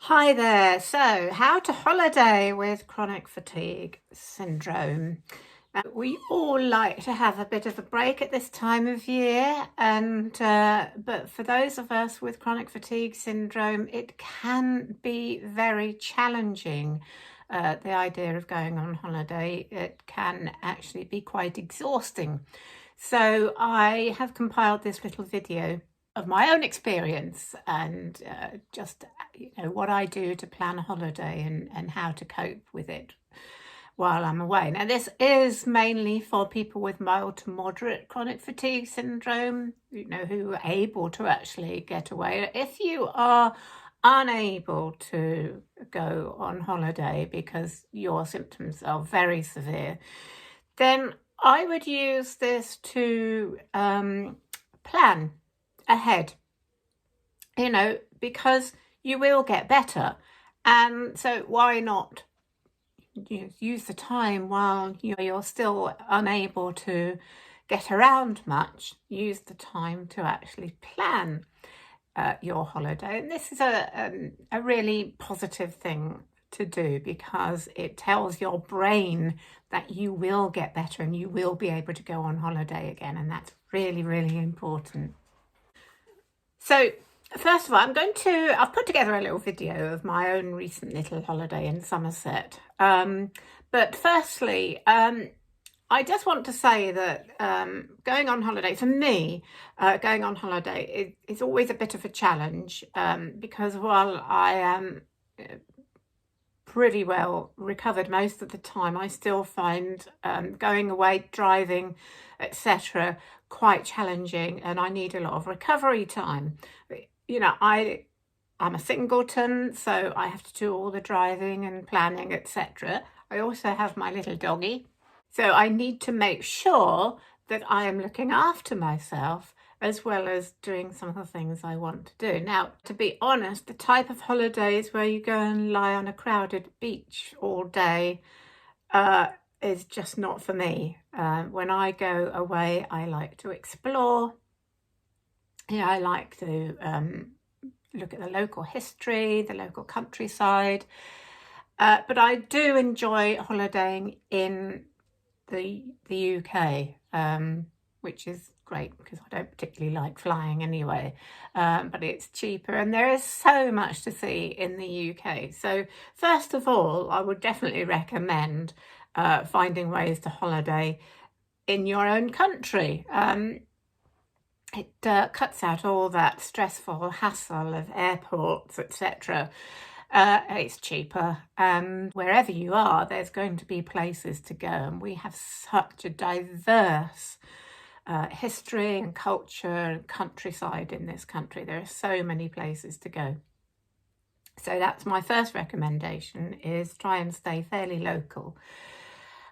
Hi there. So, how to holiday with chronic fatigue syndrome? We all like to have a bit of a break at this time of year, and but for those of us with chronic fatigue syndrome, it can be very challenging. The idea of going on holiday, it can actually be quite exhausting. So, I have compiled this little video of my own experience and just what I do to plan a holiday and how to cope with it while I'm away. Now this is mainly for people with mild to moderate chronic fatigue syndrome, who are able to actually get away. If you are unable to go on holiday because your symptoms are very severe, then I would use this to plan ahead, because you will get better. And so why not use the time while you're still unable to get around much, use the time to actually plan your holiday. And this is a really positive thing to do because it tells your brain that you will get better and you will be able to go on holiday again. And that's really, really important. So first of all, I've put together a little video of my own recent little holiday in Somerset. But firstly, I just want to say that going on holiday, for me, going on holiday is always a bit of a challenge because while I am pretty well recovered most of the time, I still find going away, driving, etc., quite challenging, and I need a lot of recovery time. I'm a singleton, so I have to do all the driving and planning, etc. I also have my little doggy, so I need to make sure that I am looking after myself as well as doing some of the things I want to do. Now, to be honest, the type of holidays where you go and lie on a crowded beach all day is just not for me. When I go away, I like to explore. I like to look at the local history, the local countryside. But I do enjoy holidaying in the UK, which is great because I don't particularly like flying anyway, but it's cheaper and there is so much to see in the UK. So first of all, I would definitely recommend finding ways to holiday in your own country. It cuts out all that stressful hassle of airports, etc. It's cheaper, and wherever you are, there's going to be places to go, and we have such a diverse history and culture and countryside in this country. There are so many places to go. So that's my first recommendation, is try and stay fairly local.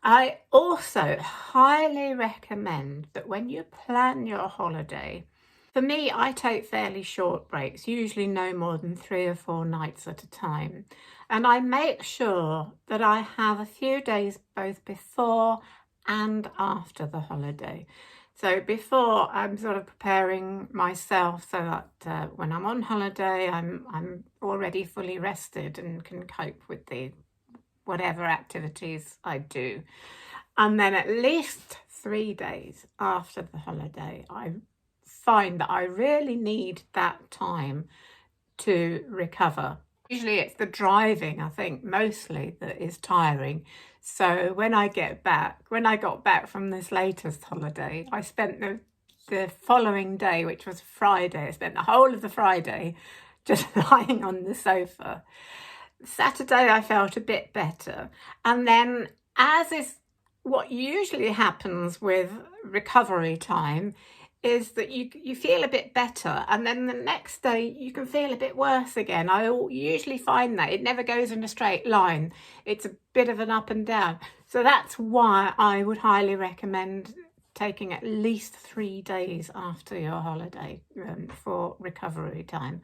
I also highly recommend that when you plan your holiday, for me, I take fairly short breaks, usually no more than 3 or 4 nights at a time. And I make sure that I have a few days both before and after the holiday. So before, I'm sort of preparing myself so that when I'm on holiday, I'm already fully rested and can cope with the whatever activities I do. And then at least 3 days after the holiday, I find that I really need that time to recover. Usually it's the driving, I think, mostly that is tiring. So when I got back from this latest holiday, I spent the following day, which was Friday, I spent the whole of the Friday just lying on the sofa. Saturday I felt a bit better, and then, as is what usually happens with recovery time, is that you feel a bit better, and then the next day you can feel a bit worse again. I usually find that it never goes in a straight line. It's a bit of an up and down. So that's why I would highly recommend taking at least 3 days after your holiday for recovery time.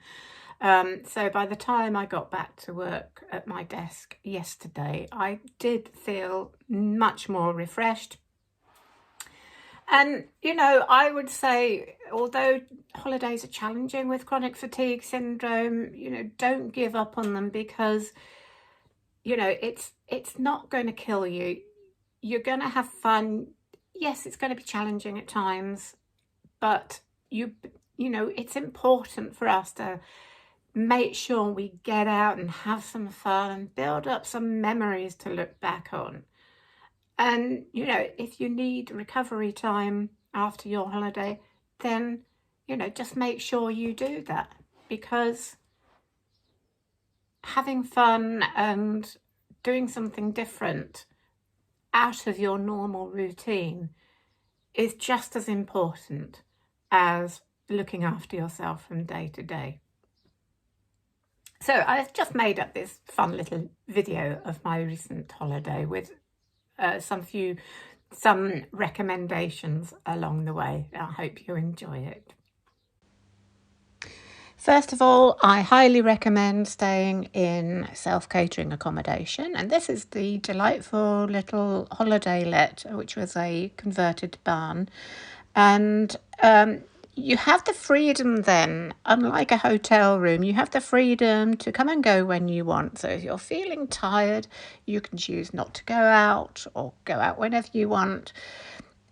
So by the time I got back to work at my desk yesterday, I did feel much more refreshed. And, you know, I would say, although holidays are challenging with chronic fatigue syndrome, you know, don't give up on them, because, you know, it's not going to kill you. You're going to have fun. Yes, it's going to be challenging at times, but you know, it's important for us to make sure we get out and have some fun and build up some memories to look back on. And, you know, if you need recovery time after your holiday, then, you know, just make sure you do that, because having fun and doing something different out of your normal routine is just as important as looking after yourself from day to day. So I've just made up this fun little video of my recent holiday with some recommendations along the way. I hope you enjoy it. First of all, I highly recommend staying in self-catering accommodation, and this is the delightful little holiday let, which was a converted barn. And you have the freedom then, unlike a hotel room, you have the freedom to come and go when you want. So if you're feeling tired, you can choose not to go out or go out whenever you want.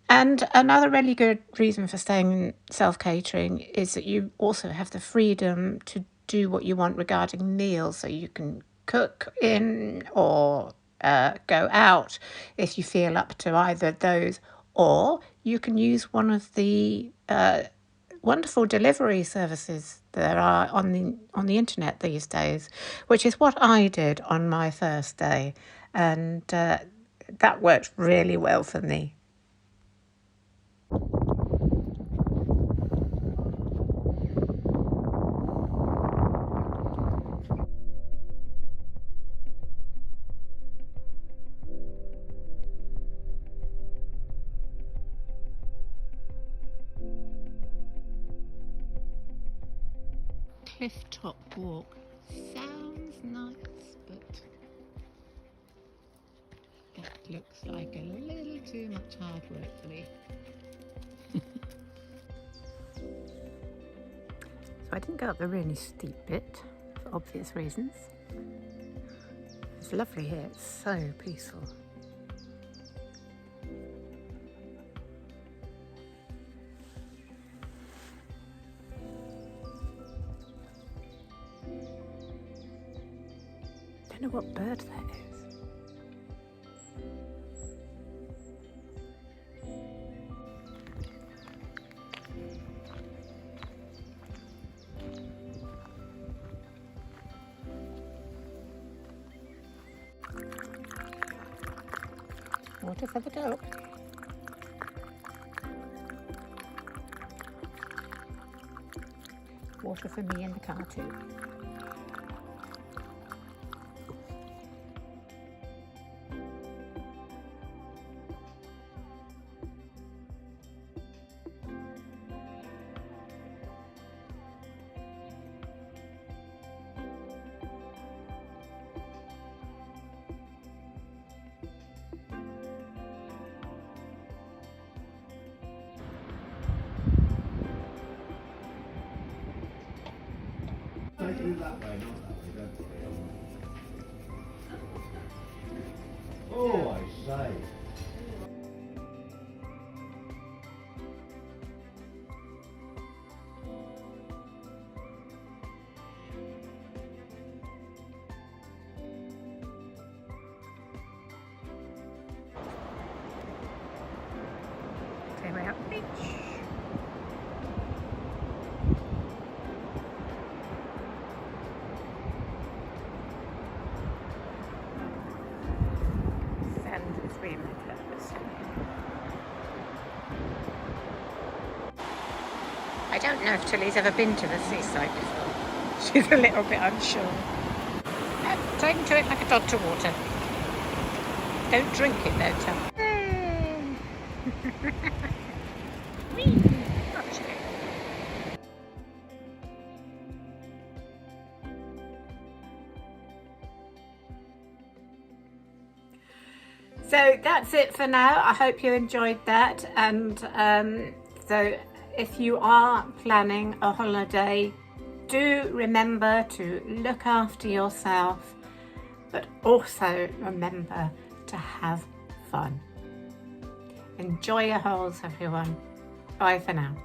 And another really good reason for staying in self-catering is that you also have the freedom to do what you want regarding meals. So you can cook in or go out if you feel up to either of those, or you can use one of the wonderful delivery services there are on the internet these days, which is what I did on my first day, and that worked really well for me. Cliff top walk sounds nice, but that looks like a little too much hard work for me. So I didn't go up the really steep bit for obvious reasons. It's lovely here, it's so peaceful. Don't know what bird that is. Water for the dog. Water for me in the car too. That way, not that way, don't worry. Oh, I say. Okay, we're out the beach. I don't know if Tilly's ever been to the seaside before. She's a little bit unsure. Take to it like a dog to water. Don't drink it though, Tom. So that's it for now. I hope you enjoyed that. And so if you are planning a holiday, do remember to look after yourself, but also remember to have fun. Enjoy your holes, everyone. Bye for now.